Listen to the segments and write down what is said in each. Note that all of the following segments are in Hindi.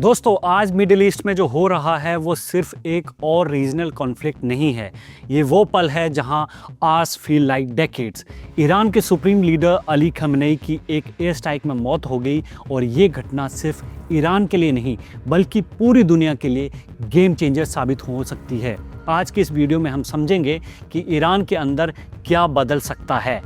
दोस्तों, आज मिडिल ईस्ट में जो हो रहा है वो सिर्फ एक और रीजनल कॉन्फ्लिक्ट नहीं है। ये वो पल है जहां hours feel like decades. Iran के सुप्रीम लीडर अली खamenei की एक एयर स्ट्राइक में मौत हो गई और ये घटना सिर्फ ईरान के लिए नहीं बल्कि पूरी दुनिया के लिए गेम चेंजर साबित हो सकती है। आज की इस वीडियो में हम समझेंगे कि ईरान के अंदर क्या बदल सकता है।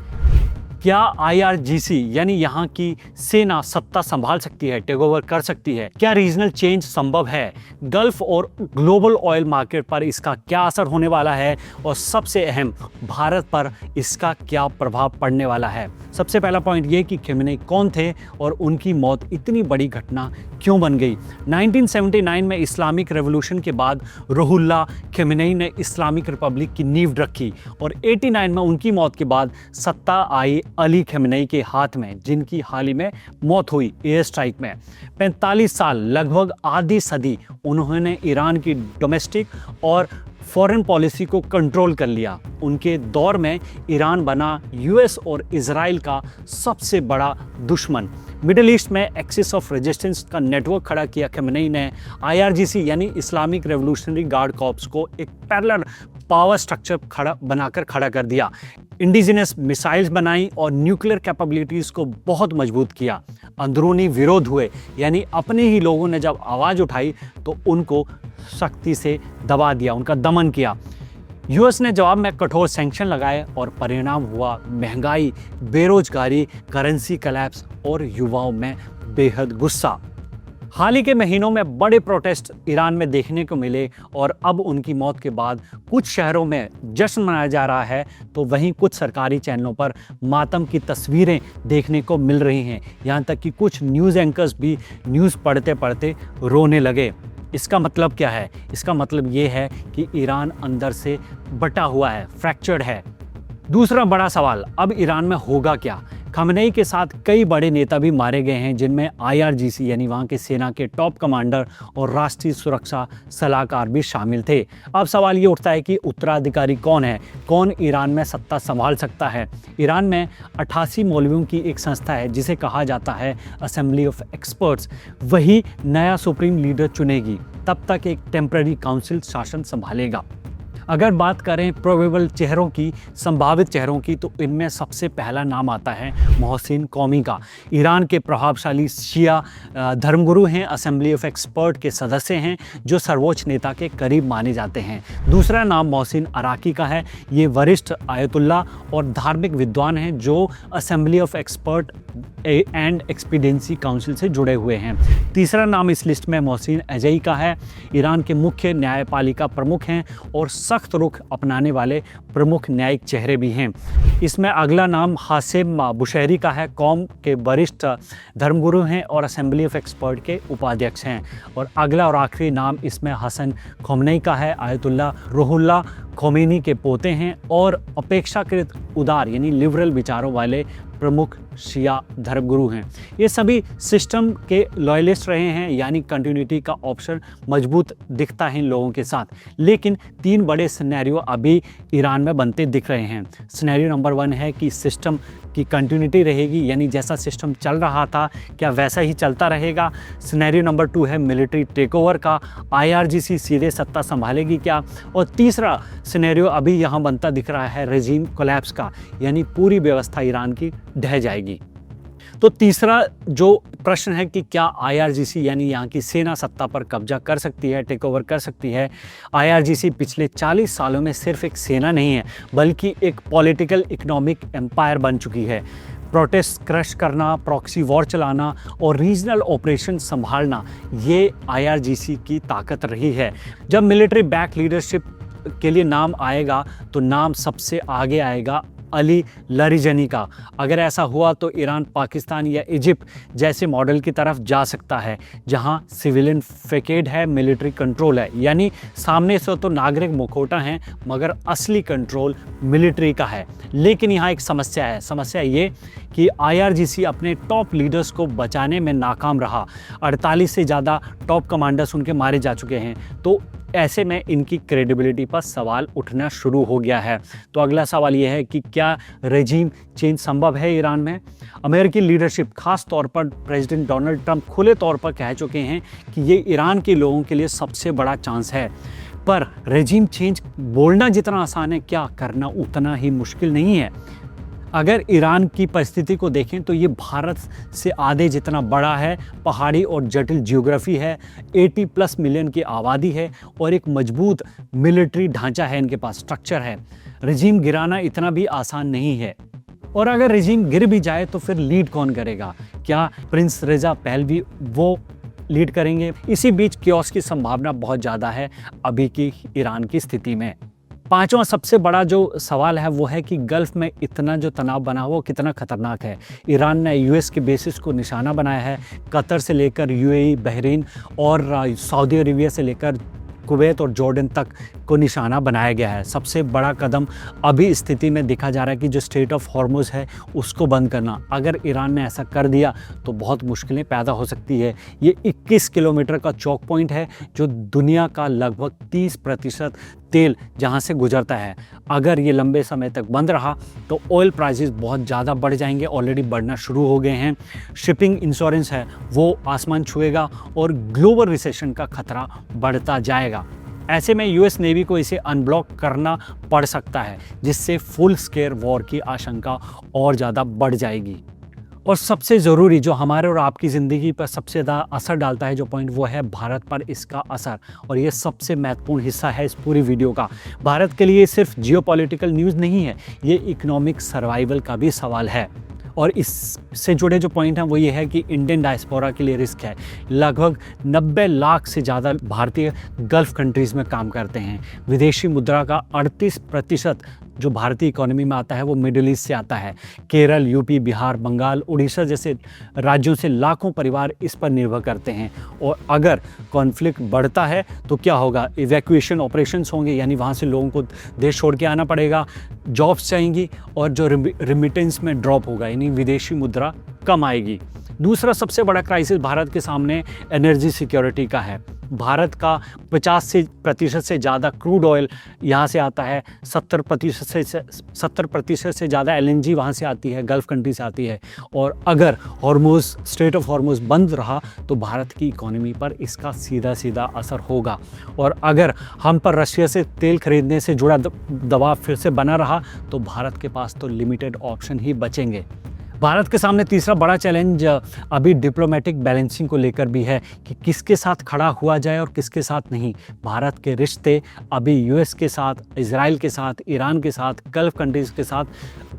क्या IRGC यानी यहाँ की सेना सत्ता संभाल सकती है, टेक ओवर कर सकती है? क्या रीजनल चेंज संभव है? गल्फ और ग्लोबल ऑयल मार्केट पर इसका क्या असर होने वाला है? और सबसे अहम, भारत पर इसका क्या प्रभाव पड़ने वाला है? सबसे पहला पॉइंट ये कि खamenei कौन थे और उनकी मौत इतनी बड़ी घटना क्यों बन गई। 1979 में इस्लामिक रेवोल्यूशन के बाद रुहुल्लाह खamenei ने इस्लामिक रिपब्लिक की नींव रखी और 89 में उनकी मौत के बाद सत्ता आई अली खamenei के हाथ में, जिनकी हाल ही में मौत हुई एयर स्ट्राइक में। 45 साल, लगभग आधी सदी उन्होंने ईरान की डोमेस्टिक और फॉरेन पॉलिसी को कंट्रोल कर लिया। उनके दौर में ईरान बना यूएस और इजराइल का सबसे बड़ा दुश्मन। मिडिल ईस्ट में एक्सिस ऑफ रेजिस्टेंस का नेटवर्क खड़ा किया खamenei ने। IRGC यानी इस्लामिक रेवोल्यूशनरी गार्ड कॉर्प्स को एक पैरेलल पावर स्ट्रक्चर बनाकर खड़ा कर दिया। इंडिजिनस मिसाइल्स बनाई और न्यूक्लियर कैपेबिलिटीज़ को बहुत मजबूत किया। अंदरूनी विरोध हुए, यानी अपने ही लोगों ने जब आवाज़ उठाई तो उनको सख्ती से दबा दिया, उनका दमन किया। यूएस ने जवाब में कठोर सैंक्शन लगाए और परिणाम हुआ महंगाई, बेरोजगारी, करेंसी कोलैप्स और युवाओं में बेहद गुस्सा। हाल ही के महीनों में बड़े प्रोटेस्ट ईरान में देखने को मिले और अब उनकी मौत के बाद कुछ शहरों में जश्न मनाया जा रहा है तो वहीं कुछ सरकारी चैनलों पर मातम की तस्वीरें देखने को मिल रही हैं। यहाँ तक कि कुछ न्यूज़ एंकर्स भी न्यूज़ पढ़ते पढ़ते रोने लगे। इसका मतलब क्या है? इसका मतलब ये है कि ईरान अंदर से बटा हुआ है, फ्रैक्चर्ड है। दूसरा बड़ा सवाल, अब ईरान में होगा क्या? खamenei के साथ कई बड़े नेता भी मारे गए हैं, जिनमें IRGC यानी वहाँ के सेना के टॉप कमांडर और राष्ट्रीय सुरक्षा सलाहकार भी शामिल थे। अब सवाल ये उठता है कि उत्तराधिकारी कौन है? कौन ईरान में सत्ता संभाल सकता है? ईरान में 88 मौलवियों की एक संस्था है जिसे कहा जाता है असेंबली ऑफ एक्सपर्ट्स। वही नया सुप्रीम लीडर चुनेगी। तब तक एक टेम्पररी काउंसिल शासन संभालेगा। अगर बात करें प्रोबेबल चेहरों की, संभावित चेहरों की, तो इनमें सबसे पहला नाम आता है मोहसिन कौमी का। ईरान के प्रभावशाली शिया धर्मगुरु हैं, असेंबली ऑफ एक्सपर्ट के सदस्य हैं जो सर्वोच्च नेता के करीब माने जाते हैं। दूसरा नाम मोहसिन अराकी का है। ये वरिष्ठ आयतुल्ला और धार्मिक विद्वान हैं जो assembly of expert and expediency council से जुड़े हुए हैं। तीसरा नाम इस लिस्ट में मोहसिन एजई का है। ईरान के मुख्य न्यायपालिका प्रमुख हैं और सख्त रुख अपनाने वाले प्रमुख न्यायिक चेहरे भी हैं। इसमें अगला नाम हासिम बुशैरी का है। कौम के वरिष्ठ धर्मगुरु हैं और असेंबली ऑफ एक्सपर्ट के उपाध्यक्ष हैं। और अगला और आखिरी नाम इसमें हसन खamenei का है। आयतुल्ला रुहुल्लाह खोमेनी के पोते हैं और अपेक्षाकृत उदार यानी लिबरल विचारों वाले प्रमुख शिया धर्मगुरु हैं। ये सभी सिस्टम के लॉयलिस्ट रहे हैं, यानी कंटिन्यूटी का ऑप्शन मजबूत दिखता है इन लोगों के साथ। लेकिन 3 बड़े सिनेरियो अभी ईरान में बनते दिख रहे हैं। सिनेरियो नंबर 1 है कि सिस्टम की कंटिन्यूटी रहेगी, यानी जैसा सिस्टम चल रहा था क्या वैसा ही चलता रहेगा। सिनेरियो नंबर 2 है मिलिट्री टेकओवर का, IRGC सीधे सत्ता संभालेगी क्या। और तीसरा सिनेरियो अभी यहाँ बनता दिख रहा है रेजिम कोलैप्स का, यानी पूरी व्यवस्था ईरान की ढह जाएगी। तो तीसरा जो प्रश्न है कि क्या IRGC यानी यहाँ की सेना सत्ता पर कब्जा कर सकती है, टेक ओवर कर सकती है। IRGC पिछले 40 सालों में सिर्फ एक सेना नहीं है बल्कि एक पॉलिटिकल इकोनॉमिक एम्पायर बन चुकी है। प्रोटेस्ट क्रश करना, प्रॉक्सी वॉर चलाना और रीजनल ऑपरेशन संभालना, ये IRGC की ताकत रही है। जब मिलिट्री बैक लीडरशिप के लिए नाम आएगा तो नाम सबसे आगे आएगा अली लारिजानी का। अगर ऐसा हुआ तो ईरान पाकिस्तान या इजिप्ट जैसे मॉडल की तरफ जा सकता है जहां सिविलियन फेकेड है, मिलिट्री कंट्रोल है, यानी सामने से तो नागरिक मुखौटा हैं मगर असली कंट्रोल मिलिट्री का है। लेकिन यहाँ एक समस्या है। समस्या ये कि IRGC अपने टॉप लीडर्स को बचाने में नाकाम रहा। 48 से ज़्यादा टॉप कमांडर्स उनके मारे जा चुके हैं। तो ऐसे में इनकी क्रेडिबिलिटी पर सवाल उठना शुरू हो गया है। तो अगला सवाल यह है कि क्या रेजिम चेंज संभव है ईरान में? अमेरिकी लीडरशिप खास तौर पर प्रेसिडेंट डोनाल्ड ट्रंप खुले तौर पर कह चुके हैं कि ये ईरान के लोगों के लिए सबसे बड़ा चांस है। पर रेजिम चेंज बोलना जितना आसान है, क्या करना उतना ही मुश्किल नहीं है। अगर ईरान की परिस्थिति को देखें तो ये भारत से आधे जितना बड़ा है, पहाड़ी और जटिल जियोग्राफी है, 80+ मिलियन की आबादी है और एक मजबूत मिलिट्री ढांचा है, इनके पास स्ट्रक्चर है। रजीम गिराना इतना भी आसान नहीं है। और अगर रजीम गिर भी जाए तो फिर लीड कौन करेगा? क्या प्रिंस रेजा पहलवी वो लीड करेंगे? इसी बीच कियोस्क की संभावना बहुत ज़्यादा है अभी की ईरान की स्थिति में। पांचवा सबसे बड़ा जो सवाल है वो है कि गल्फ में इतना जो तनाव बना हुआ वो कितना खतरनाक है। ईरान ने यूएस के बेसिस को निशाना बनाया है। कतर से लेकर यूएई, बहरीन और सऊदी अरेबिया से लेकर कुवैत और जॉर्डन तक को निशाना बनाया गया है। सबसे बड़ा कदम अभी स्थिति में देखा जा रहा है कि जो स्ट्रेट ऑफ हॉर्मुज़ है उसको बंद करना। अगर ईरान ने ऐसा कर दिया तो बहुत मुश्किलें पैदा हो सकती है। ये 21 किलोमीटर का चौक पॉइंट है जो दुनिया का लगभग 30% तेल जहां से गुजरता है। अगर ये लंबे समय तक बंद रहा तो ऑयल प्राइसेस बहुत ज़्यादा बढ़ जाएंगे, ऑलरेडी बढ़ना शुरू हो गए हैं। शिपिंग इंश्योरेंस है वो आसमान छुएगा और ग्लोबल रिसेशन का खतरा बढ़ता जाएगा। ऐसे में यूएस नेवी को इसे अनब्लॉक करना पड़ सकता है, जिससे फुल स्केल वॉर की आशंका और ज़्यादा बढ़ जाएगी। और सबसे ज़रूरी जो हमारे और आपकी ज़िंदगी पर सबसे ज़्यादा असर डालता है जो पॉइंट, वो है भारत पर इसका असर। और ये सबसे महत्वपूर्ण हिस्सा है इस पूरी वीडियो का। भारत के लिए सिर्फ जियोपॉलिटिकल न्यूज़ नहीं है, ये इकोनॉमिक सर्वाइवल का भी सवाल है। और इससे जुड़े जो पॉइंट हैं वो ये है कि इंडियन डायस्पोरा के लिए रिस्क है। लगभग 90 लाख से ज़्यादा भारतीय गल्फ़ कंट्रीज़ में काम करते हैं। विदेशी मुद्रा का 38% जो भारतीय इकोनॉमी में आता है वो मिडिल ईस्ट से आता है। केरल, यूपी, बिहार, बंगाल, उड़ीसा जैसे राज्यों से लाखों परिवार इस पर निर्भर करते हैं। और अगर कॉन्फ्लिक्ट बढ़ता है तो क्या होगा? इवैक्यूएशन ऑपरेशंस होंगे, यानी वहाँ से लोगों को देश छोड़ के आना पड़ेगा, जॉब्स जाएंगी और जो रिमिटेंस में ड्रॉप होगा, यानी विदेशी मुद्रा कम आएगी। दूसरा सबसे बड़ा क्राइसिस भारत के सामने एनर्जी सिक्योरिटी का है। भारत का 50% से ज़्यादा क्रूड ऑयल यहाँ से आता है, 70% से ज़्यादा एलएनजी वहाँ से आती है, गल्फ़ कंट्री से आती है। और अगर हॉर्मुज़, स्ट्रेट ऑफ हॉर्मुज़ बंद रहा तो भारत की इकोनॉमी पर इसका सीधा सीधा असर होगा। और अगर हम पर रशिया से तेल खरीदने से जुड़ा दबाव फिर से बना रहा तो भारत के पास तो लिमिटेड ऑप्शन ही बचेंगे। भारत के सामने तीसरा बड़ा चैलेंज अभी डिप्लोमेटिक बैलेंसिंग को लेकर भी है कि किसके साथ खड़ा हुआ जाए और किसके साथ नहीं। भारत के रिश्ते अभी यूएस के साथ, इजराइल के साथ, ईरान के साथ, गल्फ़ कंट्रीज़ के साथ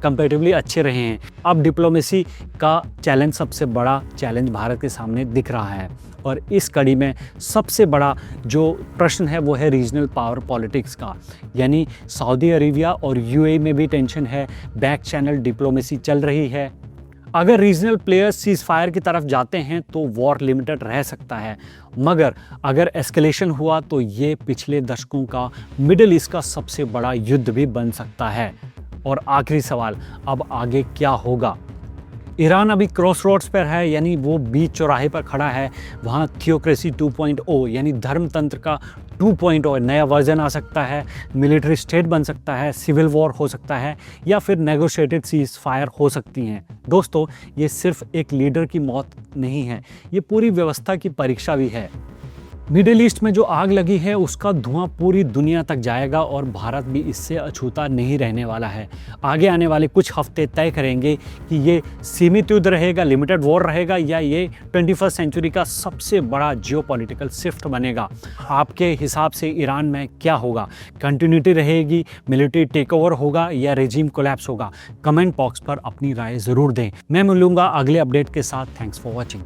कंपैरेटिवली अच्छे रहे हैं। अब डिप्लोमेसी का चैलेंज, सबसे बड़ा चैलेंज भारत के सामने दिख रहा है। और इस कड़ी में सबसे बड़ा जो प्रश्न है वो है रीजनल पावर पॉलिटिक्स का, यानी सऊदी अरेबिया और यूएई में भी टेंशन है, बैक चैनल डिप्लोमेसी चल रही है। अगर रीजनल प्लेयर्स सीज़ फायर की तरफ जाते हैं तो वॉर लिमिटेड रह सकता है, मगर अगर एस्केलेशन हुआ तो ये पिछले दशकों का मिडिल ईस्ट का सबसे बड़ा युद्ध भी बन सकता है। और आखिरी सवाल, अब आगे क्या होगा? ईरान अभी क्रॉस रोड्स पर है, यानी वो बीच चौराहे पर खड़ा है। वहाँ थियोक्रेसी 2.0 यानी धर्मतंत्र का 2.0 नया वर्जन आ सकता है, मिलिट्री स्टेट बन सकता है, सिविल वॉर हो सकता है, या फिर नेगोशिएटेड सीज फायर हो सकती हैं। दोस्तों, ये सिर्फ एक लीडर की मौत नहीं है, ये पूरी व्यवस्था की परीक्षा भी है। मिडिल ईस्ट में जो आग लगी है उसका धुआं पूरी दुनिया तक जाएगा और भारत भी इससे अछूता नहीं रहने वाला है। आगे आने वाले कुछ हफ्ते तय करेंगे कि ये सीमित युद्ध रहेगा, लिमिटेड वॉर रहेगा, या ये 21st सेंचुरी का सबसे बड़ा जियोपॉलिटिकल शिफ्ट बनेगा। आपके हिसाब से ईरान में क्या होगा? कंटिन्यूटी रहेगी, मिलिट्री टेकओवर होगा, या रेजिम कोलैप्स होगा? कमेंट बॉक्स पर अपनी राय ज़रूर दें। मैं मिलूंगा अगले अपडेट के साथ। Thanks for watching.